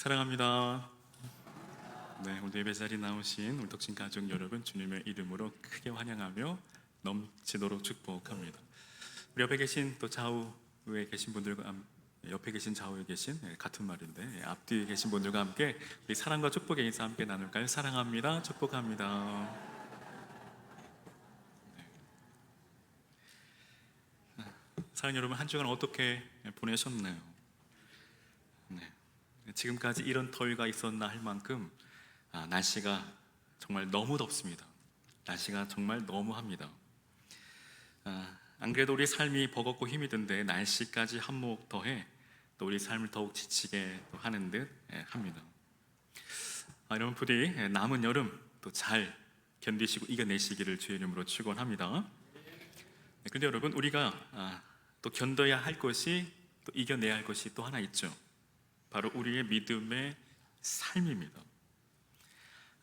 사랑합니다. 네, 오늘 예배 자리에 나오신 우리 덕신 가족 여러분, 주님의 이름으로 크게 환영하며 넘치도록 축복합니다. 우리 옆에 계신 또 좌우에 계신 분들과 옆에 계신 좌우에 계신 같은 말인데 앞뒤에 계신 분들과 함께 이 사랑과 축복의 인사 함께 나눌까요? 사랑합니다. 축복합니다. 사랑 여러분, 한 주간 어떻게 보내셨나요? 네. 지금까지 이런 더위가 있었나 할 만큼 날씨가 정말 너무 덥습니다. 날씨가 정말 너무합니다. 안 그래도 우리 삶이 버겁고 힘이 든데 날씨까지 한몫 더해 또 우리 삶을 더욱 지치게 하는 듯 합니다. 여러분 부디 남은 여름 또 잘 견디시고 이겨내시기를 주의 이름으로 축원합니다. 그런데 여러분, 우리가 또 견뎌야 할 것이, 또 이겨내야 할 것이 또 하나 있죠. 바로 우리의 믿음의 삶입니다.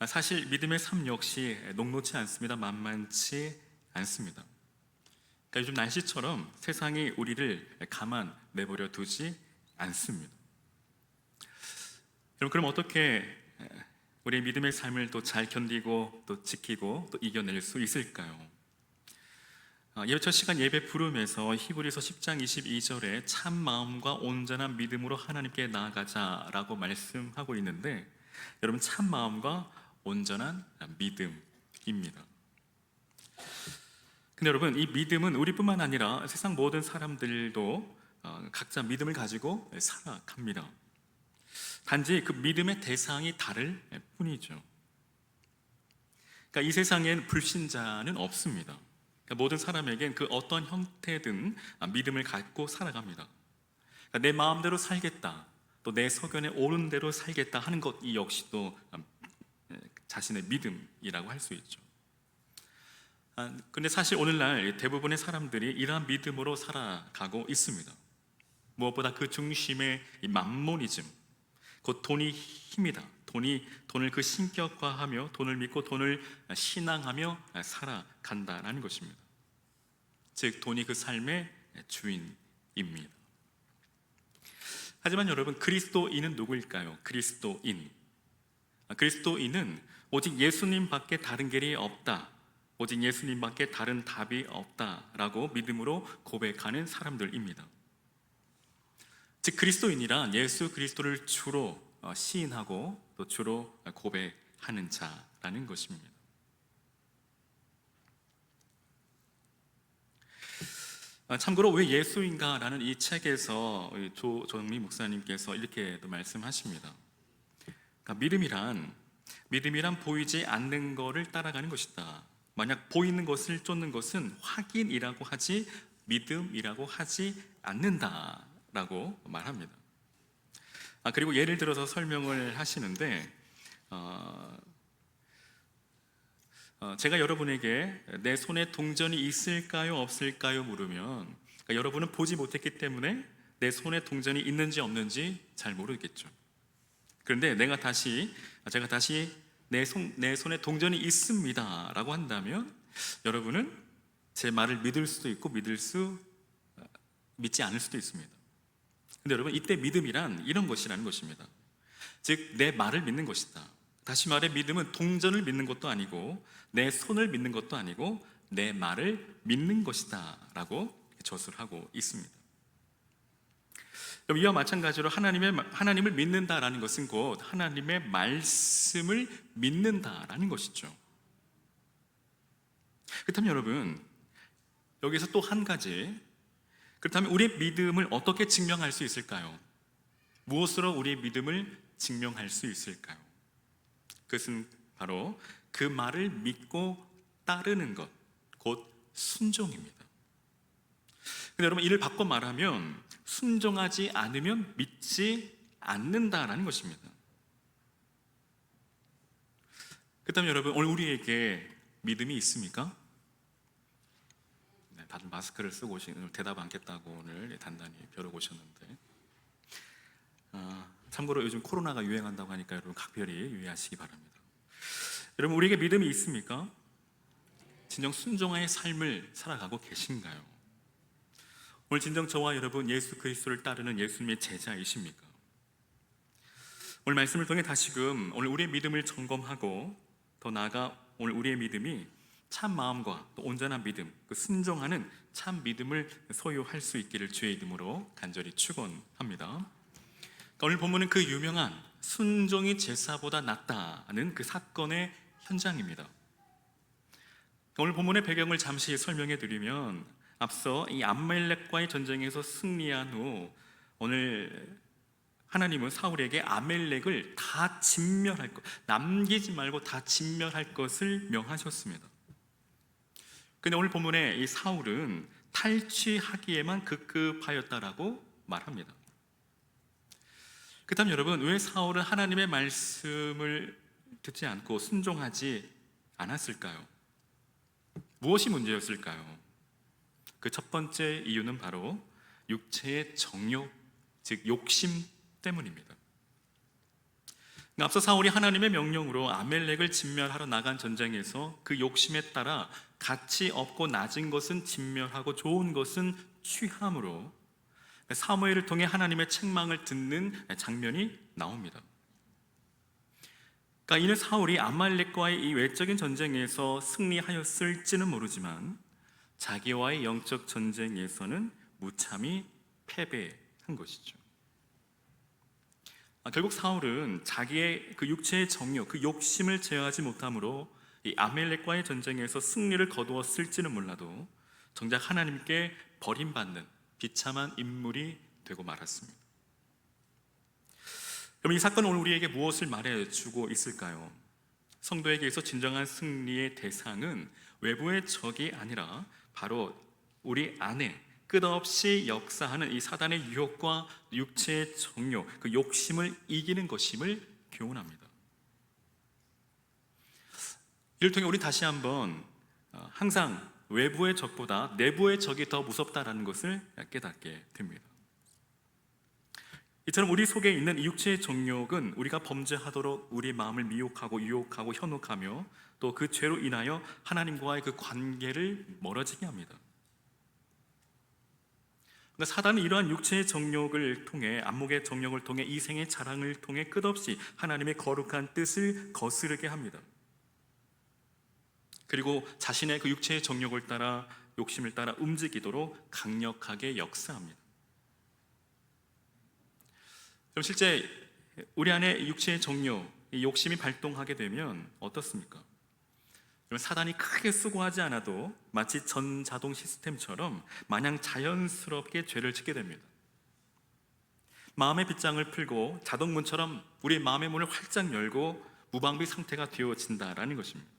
사실 믿음의 삶 역시 녹록지 않습니다. 만만치 않습니다. 그러니까 요즘 날씨처럼 세상이 우리를 가만 내버려 두지 않습니다. 여러분, 그럼 어떻게 우리의 믿음의 삶을 또 잘 견디고 또 지키고 또 이겨낼 수 있을까요? 예배 첫 시간 예배 부름에서 히브리서 10장 22절에 참 마음과 온전한 믿음으로 하나님께 나아가자라고 말씀하고 있는데, 여러분, 참 마음과 온전한 믿음입니다. 근데 여러분, 이 믿음은 우리뿐만 아니라 세상 모든 사람들도 각자 믿음을 가지고 살아갑니다. 단지 그 믿음의 대상이 다를 뿐이죠. 그러니까 이 세상엔 불신자는 없습니다. 모든 사람에겐 그 어떤 형태든 믿음을 갖고 살아갑니다. 내 마음대로 살겠다, 또 내 소견에 옳은 대로 살겠다 하는 것, 이 역시도 자신의 믿음이라고 할 수 있죠. 그런데 사실 오늘날 대부분의 사람들이 이러한 믿음으로 살아가고 있습니다. 무엇보다 그 중심에 이 맘모니즘, 곧 돈이 힘이다. 돈을 그 신격화하며 돈을 믿고 돈을 신앙하며 살아간다라는 것입니다. 즉, 돈이 그 삶의 주인입니다. 하지만 여러분, 그리스도인은 누구일까요? 그리스도인은 오직 예수님밖에 다른 길이 없다, 오직 예수님밖에 다른 답이 없다라고 믿음으로 고백하는 사람들입니다. 즉, 그리스도인이란 예수 그리스도를 주로 시인하고 또 주로 고백하는 자라는 것입니다. 참고로 왜 예수인가라는 이 책에서 조정미 목사님께서 이렇게 말씀하십니다. 그러니까 믿음이란 보이지 않는 것을 따라가는 것이다. 만약 보이는 것을 쫓는 것은 확인이라고 하지 믿음이라고 하지 않는다라고 말합니다. 그리고 예를 들어서 설명을 하시는데, 제가 여러분에게 내 손에 동전이 있을까요 없을까요 물으면, 그러니까 여러분은 보지 못했기 때문에 내 손에 동전이 있는지 없는지 잘 모르겠죠. 그런데 제가 다시 내 손에 동전이 있습니다 라고 한다면, 여러분은 제 말을 믿을 수도 있고 믿지 않을 수도 있습니다. 근데 여러분, 이때 믿음이란 이런 것이라는 것입니다. 즉, 내 말을 믿는 것이다. 다시 말해, 믿음은 동전을 믿는 것도 아니고 내 손을 믿는 것도 아니고 내 말을 믿는 것이다 라고 저술하고 있습니다. 이와 마찬가지로 하나님을 믿는다라는 것은 곧 하나님의 말씀을 믿는다라는 것이죠. 그렇다면 여러분, 여기서 또 한 가지, 그렇다면 우리의 믿음을 어떻게 증명할 수 있을까요? 무엇으로 우리의 믿음을 증명할 수 있을까요? 그것은 바로 그 말을 믿고 따르는 것, 곧 순종입니다. 근데 여러분, 이를 바꿔 말하면 순종하지 않으면 믿지 않는다라는 것입니다. 그렇다면 여러분, 오늘 우리에게 믿음이 있습니까? 네, 다들 마스크를 쓰고 오신, 대답 않겠다고 오늘 단단히 벼르고 오셨는데, 참고로 요즘 코로나가 유행한다고 하니까 여러분 각별히 유의하시기 바랍니다. 여러분, 우리에게 믿음이 있습니까? 진정 순종의 삶을 살아가고 계신가요? 오늘 진정 저와 여러분 예수 그리스도를 따르는 예수님의 제자이십니까? 오늘 말씀을 통해 다시금 오늘 우리의 믿음을 점검하고 더 나아가 오늘 우리의 믿음이 참 마음과 또 온전한 믿음, 그 순종하는 참 믿음을 소유할 수 있기를 주의 이름으로 간절히 축원합니다. 그러니까 오늘 본문은 그 유명한 순종이 제사보다 낫다는 그 사건의 현장입니다. 오늘 본문의 배경을 잠시 설명해 드리면 앞서 이 아말렉과의 전쟁에서 승리한 후 오늘 하나님은 사울에게 아말렉을 다 진멸할 것, 남기지 말고 다 진멸할 것을 명하셨습니다. 근데 오늘 본문에 이 사울은 탈취하기에만 급급하였다라고 말합니다. 그다음 여러분, 왜 사울은 하나님의 말씀을 듣지 않고 순종하지 않았을까요? 무엇이 문제였을까요? 그 첫 번째 이유는 바로 육체의 정욕, 즉 욕심 때문입니다. 앞서 사울이 하나님의 명령으로 아멜렉을 진멸하러 나간 전쟁에서 그 욕심에 따라 가치 없고 낮은 것은 진멸하고 좋은 것은 취함으로 사무엘을 통해 하나님의 책망을 듣는 장면이 나옵니다. 그러니까 이는 사울이 아말렉과의 이 외적인 전쟁에서 승리하였을지는 모르지만 자기와의 영적 전쟁에서는 무참히 패배한 것이죠. 결국 사울은 자기의 그 육체의 정욕, 그 욕심을 제어하지 못함으로 이 아멜렉과의 전쟁에서 승리를 거두었을지는 몰라도 정작 하나님께 버림받는 비참한 인물이 되고 말았습니다. 그럼 이 사건은 오늘 우리에게 무엇을 말해주고 있을까요? 성도에게서 진정한 승리의 대상은 외부의 적이 아니라 바로 우리 안에 끝없이 역사하는 이 사단의 유혹과 육체의 정욕, 그 욕심을 이기는 것임을 교훈합니다. 이를 통해 우리 다시 한번 항상 외부의 적보다 내부의 적이 더 무섭다라는 것을 깨닫게 됩니다. 이처럼 우리 속에 있는 이 육체의 정욕은 우리가 범죄하도록 우리 마음을 미혹하고 유혹하고 현혹하며 또 그 죄로 인하여 하나님과의 그 관계를 멀어지게 합니다. 그러니까 사단은 이러한 육체의 정욕을 통해, 안목의 정욕을 통해, 이생의 자랑을 통해 끝없이 하나님의 거룩한 뜻을 거스르게 합니다. 그리고 자신의 그 육체의 정욕을 따라, 욕심을 따라 움직이도록 강력하게 역사합니다. 그럼 실제 우리 안에 육체의 정욕, 이 욕심이 발동하게 되면 어떻습니까? 사단이 크게 수고하지 않아도 마치 전자동 시스템처럼 마냥 자연스럽게 죄를 짓게 됩니다. 마음의 빗장을 풀고 자동문처럼 우리 마음의 문을 활짝 열고 무방비 상태가 되어진다라는 것입니다.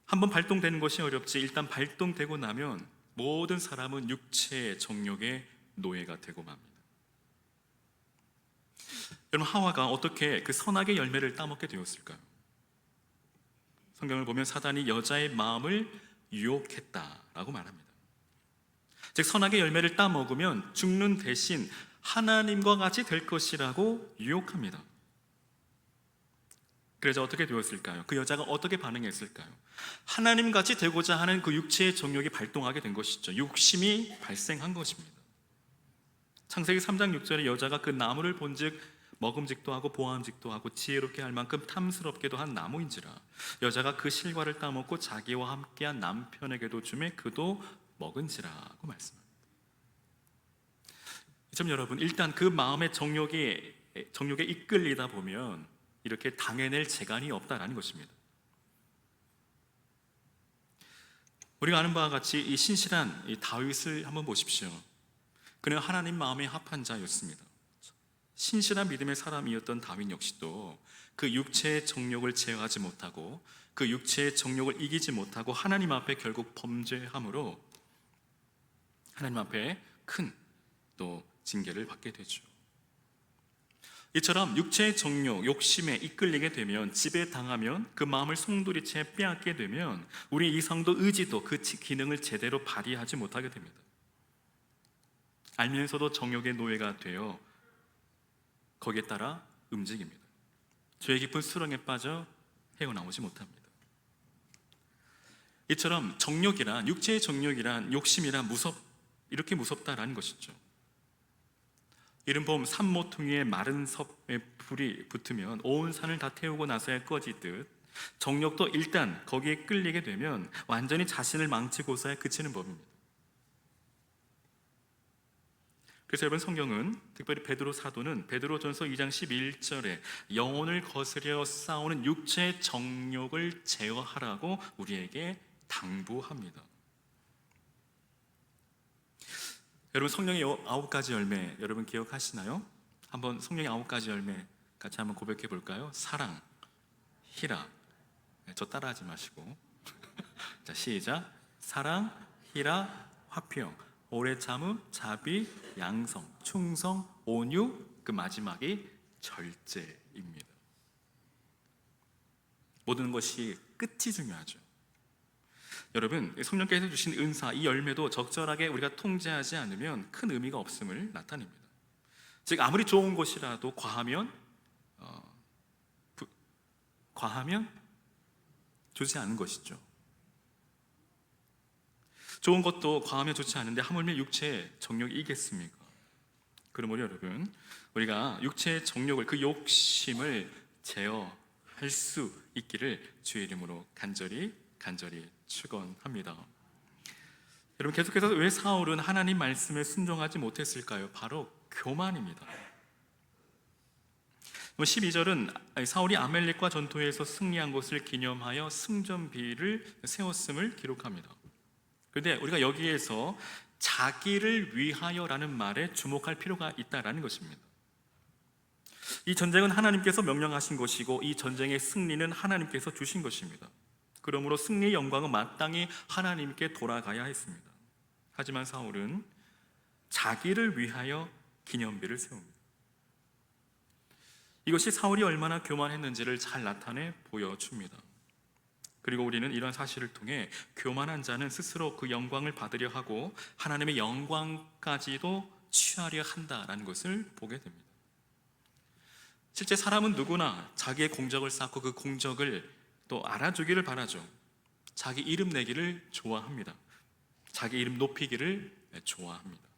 한번 발동되는 것이 어렵지 일단 발동되고 나면 모든 사람은 육체의 정욕의 노예가 되고 맙니다. 여러분, 하와가 어떻게 그 선악의 열매를 따먹게 되었을까요? 성경을 보면 사단이 여자의 마음을 유혹했다라고 말합니다. 즉 선악의 열매를 따먹으면 죽는 대신 하나님과 같이 될 것이라고 유혹합니다. 그래서 어떻게 되었을까요? 그 여자가 어떻게 반응했을까요? 하나님같이 되고자 하는 그 육체의 정욕이 발동하게 된 것이죠. 욕심이 발생한 것입니다. 창세기 3장 6절에 여자가 그 나무를 본즉 먹음직도 하고 보암직도 하고 지혜롭게 할 만큼 탐스럽게도 한 나무인지라 여자가 그 실과를 따먹고 자기와 함께한 남편에게도 주매 그도 먹은지라고 말씀합니다. 참 여러분, 일단 그 마음의 정욕에 이끌리다 보면 이렇게 당해낼 재간이 없다라는 것입니다. 우리가 아는 바와 같이 이 신실한 이 다윗을 한번 보십시오. 그는 하나님 마음에 합한 자였습니다. 신실한 믿음의 사람이었던 다윗 역시도 그 육체의 정욕을 제어하지 못하고 그 육체의 정욕을 이기지 못하고 하나님 앞에 결국 범죄함으로 하나님 앞에 큰 또 징계를 받게 되죠. 이처럼 육체의 정욕, 욕심에 이끌리게 되면, 지배당하면, 그 마음을 송두리째 빼앗게 되면 우리 이성도 의지도 그 기능을 제대로 발휘하지 못하게 됩니다. 알면서도 정욕의 노예가 되어 거기에 따라 움직입니다. 죄의 깊은 수렁에 빠져 헤어나오지 못합니다. 이처럼 정욕이란, 육체의 정욕이란, 욕심이란 이렇게 무섭다라는 것이죠. 이른봄 산모퉁이에 마른 섭에 불이 붙으면 온 산을 다 태우고 나서야 꺼지듯 정욕도 일단 거기에 끌리게 되면 완전히 자신을 망치고서야 그치는 법입니다. 그래서 여러분, 성경은 특별히 베드로 사도는 베드로전서 2장 11절에 영혼을 거스려 싸우는 육체의 정욕을 제어하라고 우리에게 당부합니다. 여러분, 성령의 9가지 열매 여러분 기억하시나요? 한번 성령의 9가지 열매 같이 한번 고백해 볼까요? 사랑, 희락. 저 따라하지 마시고 자, 시작. 사랑, 희락, 화평, 오래 참음, 자비, 양성, 충성, 온유, 그 마지막이 절제입니다. 모든 것이 끝이 중요하죠. 여러분, 성령께서 주신 은사, 이 열매도 적절하게 우리가 통제하지 않으면 큰 의미가 없음을 나타냅니다. 즉, 아무리 좋은 것이라도 과하면 좋지 않은 것이죠. 좋은 것도 과하면 좋지 않은데 하물며 육체의 정욕이 이겠습니까? 그러므로 여러분, 우리가 육체의 정욕을, 그 욕심을 제어할 수 있기를 주의 이름으로 간절히 축원합니다. 여러분, 계속해서 왜 사울은 하나님 말씀에 순종하지 못했을까요? 바로 교만입니다. 12절은 사울이 아멜렉과 전투에서 승리한 것을 기념하여 승전비를 세웠음을 기록합니다. 그런데 우리가 여기에서 자기를 위하여라는 말에 주목할 필요가 있다는 것입니다. 이 전쟁은 하나님께서 명령하신 것이고 이 전쟁의 승리는 하나님께서 주신 것입니다. 그러므로 승리의 영광은 마땅히 하나님께 돌아가야 했습니다. 하지만 사울은 자기를 위하여 기념비를 세웁니다. 이것이 사울이 얼마나 교만했는지를 잘 나타내 보여줍니다. 그리고 우리는 이런 사실을 통해 교만한 자는 스스로 그 영광을 받으려 하고 하나님의 영광까지도 취하려 한다라는 것을 보게 됩니다. 실제 사람은 누구나 자기의 공적을 쌓고 그 공적을 또 알아주기를 바라죠. 자기 이름 내기를 좋아합니다. 자기 이름 높이기를 좋아합니다.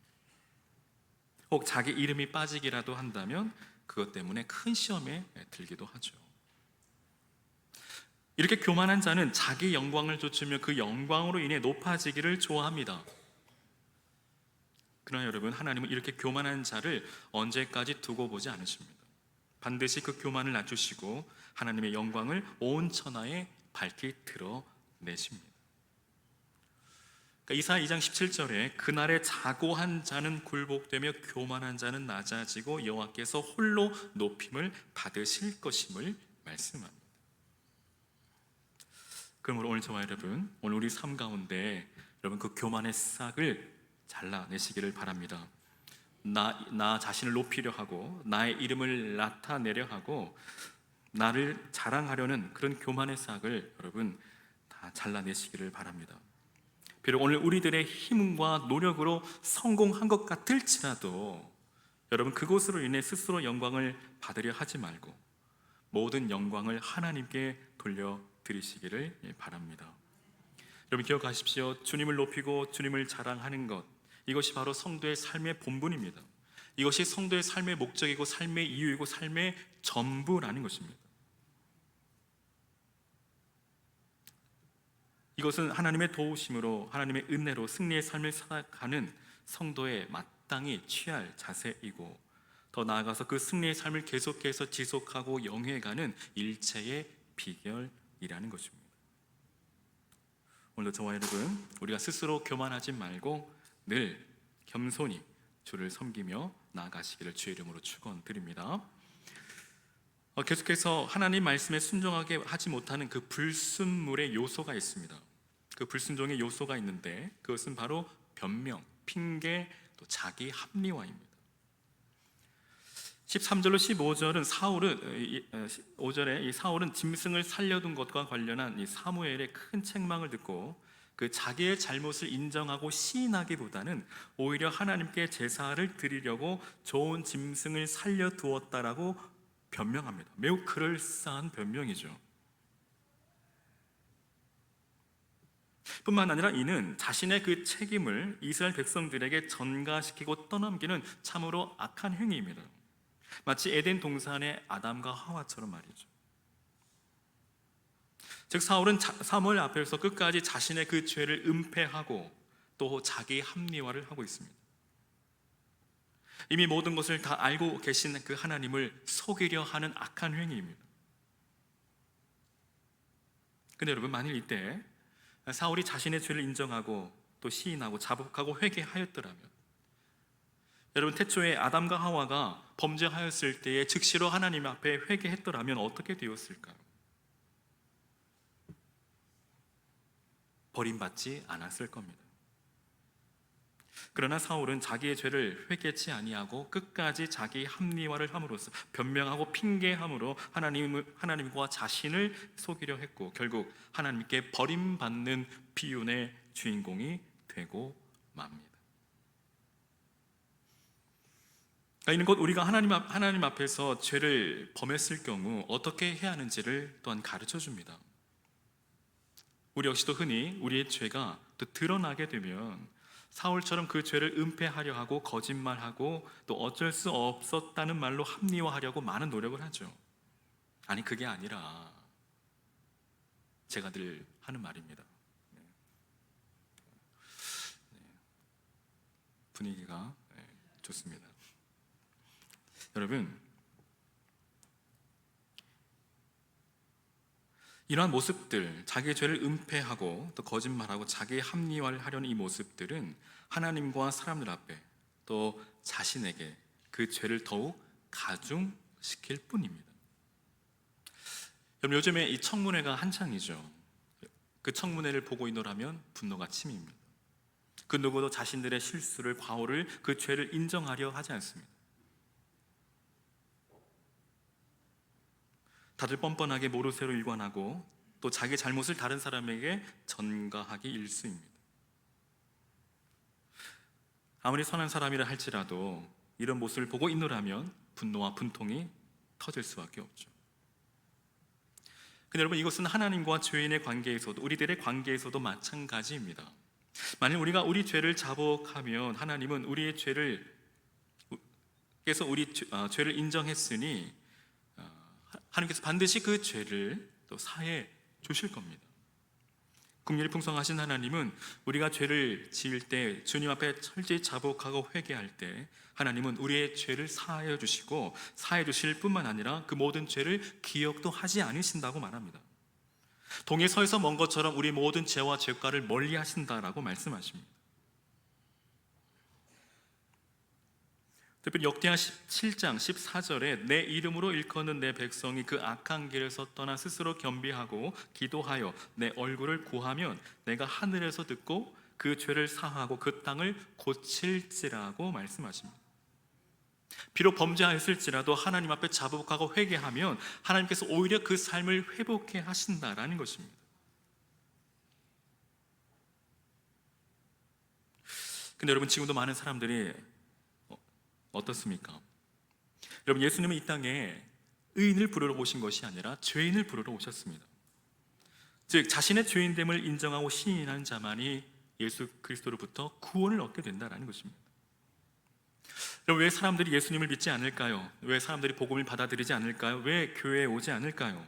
혹 자기 이름이 빠지기라도 한다면 그것 때문에 큰 시험에 들기도 하죠. 이렇게 교만한 자는 자기 영광을 좇으며 그 영광으로 인해 높아지기를 좋아합니다. 그러나 여러분, 하나님은 이렇게 교만한 자를 언제까지 두고 보지 않으십니다. 반드시 그 교만을 낮추시고 하나님의 영광을 온 천하에 밝히 드러내십니다. 그러니까 이사야 2장 17절에 그날에 자고한 자는 굴복되며 교만한 자는 낮아지고 여호와께서 홀로 높임을 받으실 것임을 말씀합니다. 그러므로 오늘 저와 여러분, 오늘 우리 삶 가운데 여러분 그 교만의 싹을 잘라내시기를 바랍니다. 나 자신을 높이려 하고 나의 이름을 나타내려 하고 나를 자랑하려는 그런 교만의 싹을 여러분 다 잘라내시기를 바랍니다. 비록 오늘 우리들의 힘과 노력으로 성공한 것 같을지라도 여러분, 그것으로 인해 스스로 영광을 받으려 하지 말고 모든 영광을 하나님께 돌려드리시기를 바랍니다. 여러분, 기억하십시오. 주님을 높이고 주님을 자랑하는 것, 이것이 바로 성도의 삶의 본분입니다. 이것이 성도의 삶의 목적이고 삶의 이유이고 삶의 전부라는 것입니다. 이것은 하나님의 도우심으로, 하나님의 은혜로 승리의 삶을 살아가는 성도의 마땅히 취할 자세이고, 더 나아가서 그 승리의 삶을 계속해서 지속하고 영위해가는 일체의 비결이라는 것입니다. 오늘도 저와 여러분, 우리가 스스로 교만하지 말고 늘 겸손히 주를 섬기며 나아가시기를 주의 이름으로 축원드립니다. 계속해서 하나님 말씀에 순종하게 하지 못하는 그 불순물의 요소가 있습니다. 그 불순종의 요소가 있는데 그것은 바로 변명, 핑계, 또 자기 합리화입니다. 13절로 15절은 5절에 사울은 짐승을 살려둔 것과 관련한 이 사무엘의 큰 책망을 듣고 그 자기의 잘못을 인정하고 시인하기보다는 오히려 하나님께 제사를 드리려고 좋은 짐승을 살려두었다라고 변명합니다. 매우 그럴싸한 변명이죠. 뿐만 아니라 이는 자신의 그 책임을 이스라엘 백성들에게 전가시키고 떠넘기는 참으로 악한 행위입니다. 마치 에덴 동산의 아담과 하와처럼 말이죠. 즉 사울은 사무엘 앞에서 끝까지 자신의 그 죄를 은폐하고 또 자기 합리화를 하고 있습니다. 이미 모든 것을 다 알고 계신 그 하나님을 속이려 하는 악한 행위입니다. 근데 여러분, 만일 이때 사울이 자신의 죄를 인정하고 또 시인하고 자복하고 회개하였더라면, 여러분, 태초에 아담과 하와가 범죄하였을 때에 즉시로 하나님 앞에 회개했더라면 어떻게 되었을까요? 버림받지 않았을 겁니다. 그러나 사울은 자기의 죄를 회개치 아니하고 끝까지 자기 합리화를 함으로써, 변명하고 핑계함으로 하나님과 자신을 속이려 했고, 결국 하나님께 버림받는 비운의 주인공이 되고 맙니다. 이는 곧 우리가 하나님 앞에서 죄를 범했을 경우 어떻게 해야 하는지를 또한 가르쳐 줍니다. 우리 역시도 흔히 우리의 죄가 또 드러나게 되면 사울처럼 그 죄를 은폐하려 하고 거짓말하고 또 어쩔 수 없었다는 말로 합리화하려고 많은 노력을 하죠. 아니, 그게 아니라 제가 늘 하는 말입니다. 분위기가 좋습니다. 여러분, 이러한 모습들, 자기의 죄를 은폐하고 또 거짓말하고 자기의 합리화를 하려는 이 모습들은 하나님과 사람들 앞에 또 자신에게 그 죄를 더욱 가중시킬 뿐입니다. 여러분, 요즘에 이 청문회가 한창이죠. 그 청문회를 보고 있노라면 분노가 치밉니다. 그 누구도 자신들의 실수를, 과오를, 그 죄를 인정하려 하지 않습니다. 다들 뻔뻔하게 모르쇠로 일관하고 또 자기 잘못을 다른 사람에게 전가하기 일쑤입니다. 아무리 선한 사람이라 할지라도 이런 모습을 보고 있노라면 분노와 분통이 터질 수밖에 없죠. 근데 여러분, 이것은 하나님과 죄인의 관계에서도, 우리들의 관계에서도 마찬가지입니다. 만약 우리가 우리 죄를 자복하면 하나님은 우리의 죄를 죄를 인정했으니 하나님께서 반드시 그 죄를 또 사해 주실 겁니다. 긍휼이 풍성하신 하나님은 우리가 죄를 지을 때, 주님 앞에 철저히 자복하고 회개할 때 하나님은 우리의 죄를 사하여 주시고, 사해 주실 뿐만 아니라 그 모든 죄를 기억도 하지 않으신다고 말합니다. 동해 서에서 먼 것처럼 우리 모든 죄와 죄과를 멀리 하신다라고 말씀하십니다. 특별히 역대하 17장 14절에 내 이름으로 일컫는 내 백성이 그 악한 길에서 떠나 스스로 겸비하고 기도하여 내 얼굴을 구하면 내가 하늘에서 듣고 그 죄를 사하고 그 땅을 고칠지라고 말씀하십니다. 비록 범죄하였을지라도 하나님 앞에 자복하고 회개하면 하나님께서 오히려 그 삶을 회복해 하신다라는 것입니다. 근데 여러분, 지금도 많은 사람들이 어떻습니까? 여러분, 예수님은 이 땅에 의인을 부르러 오신 것이 아니라 죄인을 부르러 오셨습니다. 즉 자신의 죄인됨을 인정하고 시인한 자만이 예수 그리스도로부터 구원을 얻게 된다는 것입니다. 여러분, 왜 사람들이 예수님을 믿지 않을까요? 왜 사람들이 복음을 받아들이지 않을까요? 왜 교회에 오지 않을까요?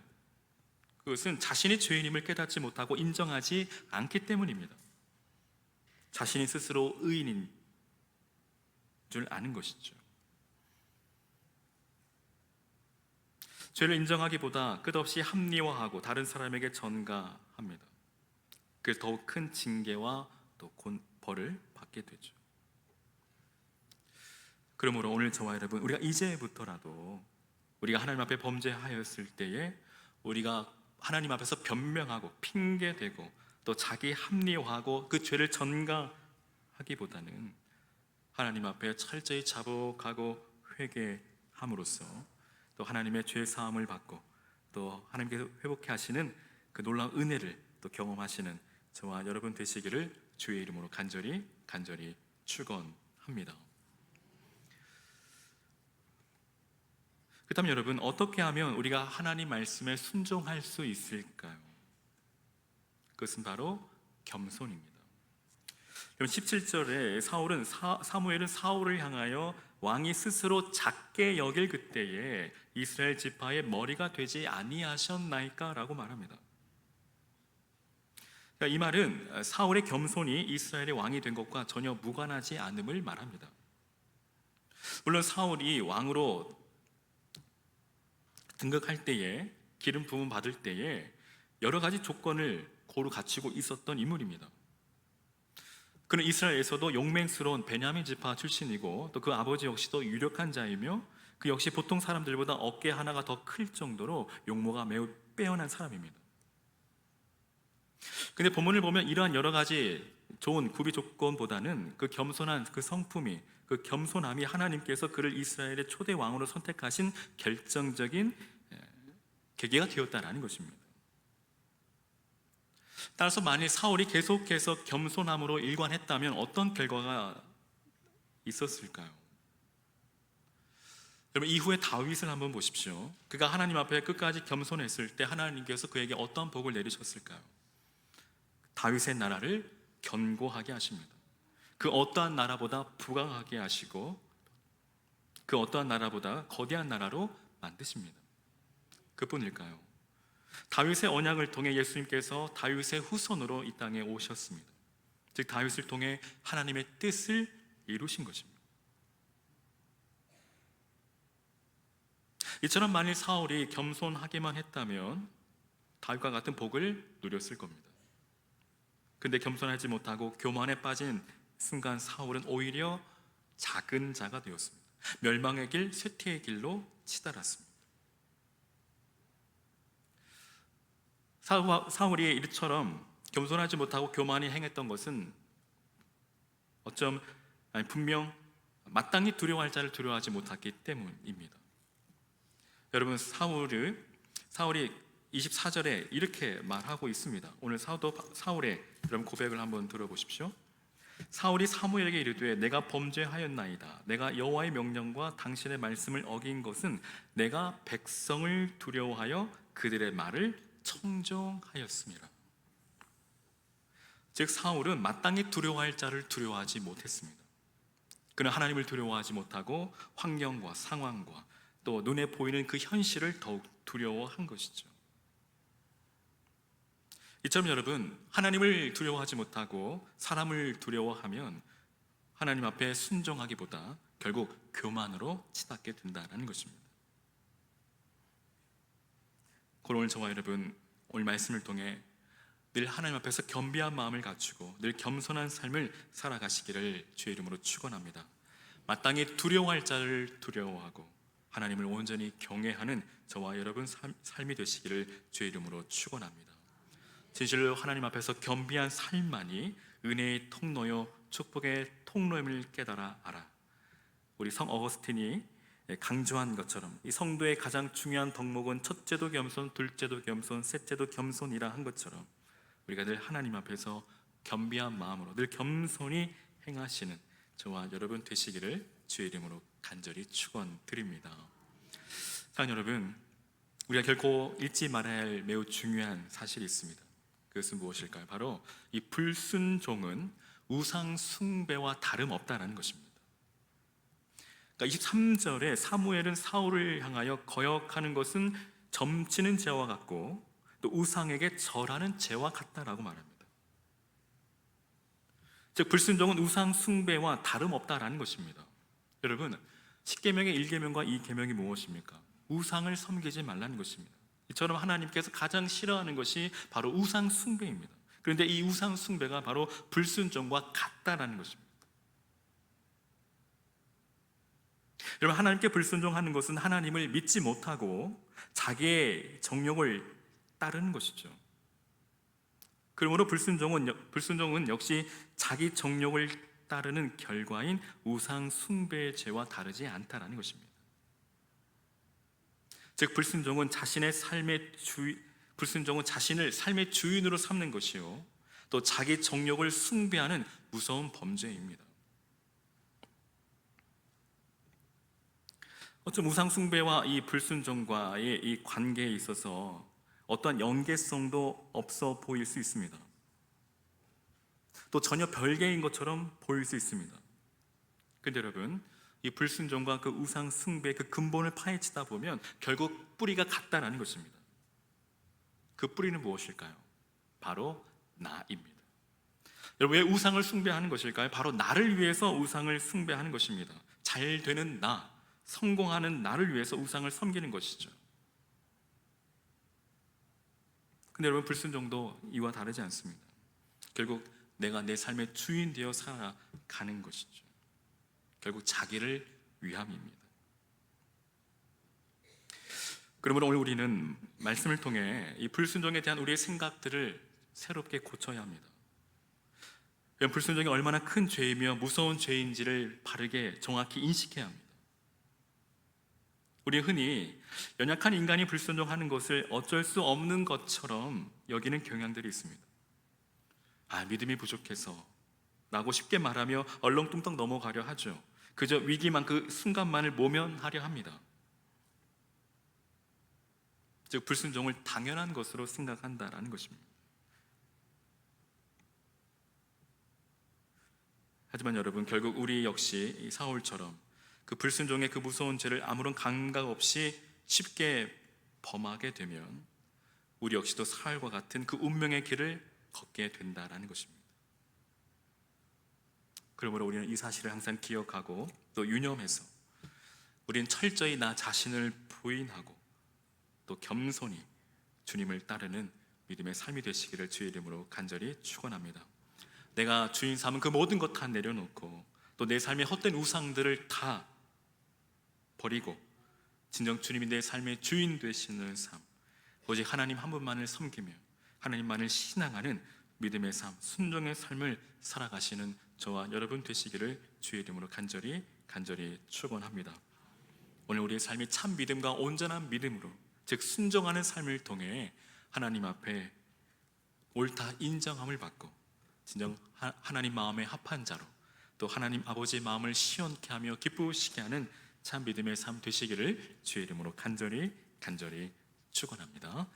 그것은 자신이 죄인임을 깨닫지 못하고 인정하지 않기 때문입니다. 자신이 스스로 의인인 줄 아는 것이죠. 죄를 인정하기보다 끝없이 합리화하고 다른 사람에게 전가합니다. 그래서 더욱 큰 징계와 또 벌을 받게 되죠. 그러므로 오늘 저와 여러분, 우리가 이제부터라도 우리가 하나님 앞에 범죄하였을 때에 우리가 하나님 앞에서 변명하고 핑계대고 또 자기 합리화하고 그 죄를 전가하기보다는 하나님 앞에 철저히 자복하고 회개함으로써 또 하나님의 죄 사함을 받고 또 하나님께서 회복해 하시는 그 놀라운 은혜를 또 경험하시는 저와 여러분 되시기를 주의 이름으로 간절히 축원합니다. 그렇다면 여러분, 어떻게 하면 우리가 하나님 말씀에 순종할 수 있을까요? 그것은 바로 겸손입니다. 그럼 17절에 사무엘은 사울을 향하여 왕이 스스로 작게 여길 그때에 이스라엘 지파의 머리가 되지 아니하셨나이까? 라고 말합니다. 그러니까 이 말은 사울의 겸손이 이스라엘의 왕이 된 것과 전혀 무관하지 않음을 말합니다. 물론 사울이 왕으로 등극할 때에, 기름 부음 받을 때에 여러 가지 조건을 고루 갖추고 있었던 인물입니다. 그는 이스라엘에서도 용맹스러운 베냐민 지파 출신이고, 또 그 아버지 역시도 유력한 자이며, 그 역시 보통 사람들보다 어깨 하나가 더 클 정도로 용모가 매우 빼어난 사람입니다. 근데 본문을 보면 이러한 여러 가지 좋은 구비 조건보다는 그 겸손한 그 성품이, 그 겸손함이 하나님께서 그를 이스라엘의 초대 왕으로 선택하신 결정적인 계기가 되었다는 것입니다. 따라서 만일 사울이 계속해서 겸손함으로 일관했다면 어떤 결과가 있었을까요? 여러분, 이후에 다윗을 한번 보십시오. 그가 하나님 앞에 끝까지 겸손했을 때 하나님께서 그에게 어떤 복을 내리셨을까요? 다윗의 나라를 견고하게 하십니다. 그 어떠한 나라보다 부강하게 하시고, 그 어떠한 나라보다 거대한 나라로 만드십니다. 그뿐일까요? 다윗의 언약을 통해 예수님께서 다윗의 후손으로 이 땅에 오셨습니다. 즉 다윗을 통해 하나님의 뜻을 이루신 것입니다. 이처럼 만일 사울이 겸손하기만 했다면 다윗과 같은 복을 누렸을 겁니다. 근데 겸손하지 못하고 교만에 빠진 순간 사울은 오히려 작은 자가 되었습니다. 멸망의 길, 쇠퇴의 길로 치달았습니다. 사울이 이처럼 겸손하지 못하고 교만히 행했던 것은 분명 마땅히 두려워할 자를 두려워하지 못했기 때문입니다. 여러분, 사울이 24절에 이렇게 말하고 있습니다. 오늘 사울의 여러분 고백을 한번 들어보십시오. 사울이 사무엘에게 이르되 내가 범죄하였나이다. 내가 여호와의 명령과 당신의 말씀을 어긴 것은 내가 백성을 두려워하여 그들의 말을 청종하였습니다. 즉 사울은 마땅히 두려워할 자를 두려워하지 못했습니다. 그는 하나님을 두려워하지 못하고 환경과 상황과 또 눈에 보이는 그 현실을 더욱 두려워한 것이죠. 이처럼 여러분, 하나님을 두려워하지 못하고 사람을 두려워하면 하나님 앞에 순종하기보다 결국 교만으로 치닫게 된다는 것입니다. 오늘 저와 여러분, 오늘 말씀을 통해 늘 하나님 앞에서 겸비한 마음을 갖추고 늘 겸손한 삶을 살아가시기를 주의 이름으로 축원합니다. 마땅히 두려워할 자를 두려워하고 하나님을 온전히 경외하는 저와 여러분 삶이 되시기를 주의 이름으로 축원합니다. 진실로 하나님 앞에서 겸비한 삶만이 은혜의 통로요 축복의 통로임을 깨달아 알아. 우리 성 어거스틴이 강조한 것처럼 이 성도의 가장 중요한 덕목은 첫째도 겸손, 둘째도 겸손, 셋째도 겸손이라 한 것처럼 우리가 늘 하나님 앞에서 겸비한 마음으로 늘 겸손히 행하시는 저와 여러분 되시기를 주의 이름으로 간절히 축원드립니다. 사랑하는 여러분, 우리가 결코 잊지 말아야 할 매우 중요한 사실이 있습니다. 그것은 무엇일까요? 바로 이 불순종은 우상 숭배와 다름없다는 것입니다. 그러니까 23절에 사무엘은 사울을 향하여 거역하는 것은 점치는 죄와 같고 또 우상에게 절하는 죄와 같다라고 말합니다. 즉 불순종은 우상 숭배와 다름없다라는 것입니다. 여러분, 10계명의 1계명과 2계명이 무엇입니까? 우상을 섬기지 말라는 것입니다. 이처럼 하나님께서 가장 싫어하는 것이 바로 우상 숭배입니다. 그런데 이 우상 숭배가 바로 불순종과 같다라는 것입니다. 여러분, 하나님께 불순종하는 것은 하나님을 믿지 못하고 자기의 정욕을 따르는 것이죠. 그러므로 불순종은 역시 자기 정욕을 따르는 결과인 우상 숭배의 죄와 다르지 않다라는 것입니다. 즉 불순종은 자신을 삶의 주인으로 삼는 것이요 또 자기 정욕을 숭배하는 무서운 범죄입니다. 어쩜 우상 숭배와 이 불순종과의 이 관계에 있어서 어떠한 연계성도 없어 보일 수 있습니다. 또 전혀 별개인 것처럼 보일 수 있습니다. 근데 여러분, 이 불순종과 그 우상 숭배 그 근본을 파헤치다 보면 결국 뿌리가 같다라는 것입니다. 그 뿌리는 무엇일까요? 바로 나입니다. 여러분, 왜 우상을 숭배하는 것일까요? 바로 나를 위해서 우상을 숭배하는 것입니다. 잘 되는 나, 성공하는 나를 위해서 우상을 섬기는 것이죠. 근데 여러분, 불순종도 이와 다르지 않습니다. 결국 내가 내 삶의 주인 되어 살아가는 것이죠. 결국 자기를 위함입니다. 그러므로 오늘 우리는 말씀을 통해 이 불순종에 대한 우리의 생각들을 새롭게 고쳐야 합니다. 불순종이 얼마나 큰 죄이며 무서운 죄인지를 바르게 정확히 인식해야 합니다. 우리 흔히 연약한 인간이 불순종하는 것을 어쩔 수 없는 것처럼 여기는 경향들이 있습니다. 믿음이 부족해서 라고 쉽게 말하며 얼렁뚱땅 넘어가려 하죠. 그저 위기만 그 순간만을 모면하려 합니다. 즉 불순종을 당연한 것으로 생각한다라는 것입니다. 하지만 여러분, 결국 우리 역시 이 사울처럼 그 불순종의 그 무서운 죄를 아무런 감각 없이 쉽게 범하게 되면 우리 역시도 사울과 같은 그 운명의 길을 걷게 된다라는 것입니다. 그러므로 우리는 이 사실을 항상 기억하고 또 유념해서 우리는 철저히 나 자신을 부인하고 또 겸손히 주님을 따르는 믿음의 삶이 되시기를 주의 이름으로 간절히 축원합니다. 내가 주인 삼은 그 모든 것 다 내려놓고 또 내 삶의 헛된 우상들을 다 버리고 진정 주님이 내 삶의 주인 되시는 삶, 오직 하나님 한 분만을 섬기며 하나님만을 신앙하는 믿음의 삶, 순종의 삶을 살아가시는 저와 여러분 되시기를 주의 이름으로 간절히 축원합니다. 오늘 우리의 삶이 참 믿음과 온전한 믿음으로, 즉 순종하는 삶을 통해 하나님 앞에 옳다 인정함을 받고 진정 하나님 마음에 합한 자로 또 하나님 아버지의 마음을 시원케 하며 기쁘시게 하는 참 믿음의 삶 되시기를 주의 이름으로 간절히 축원합니다.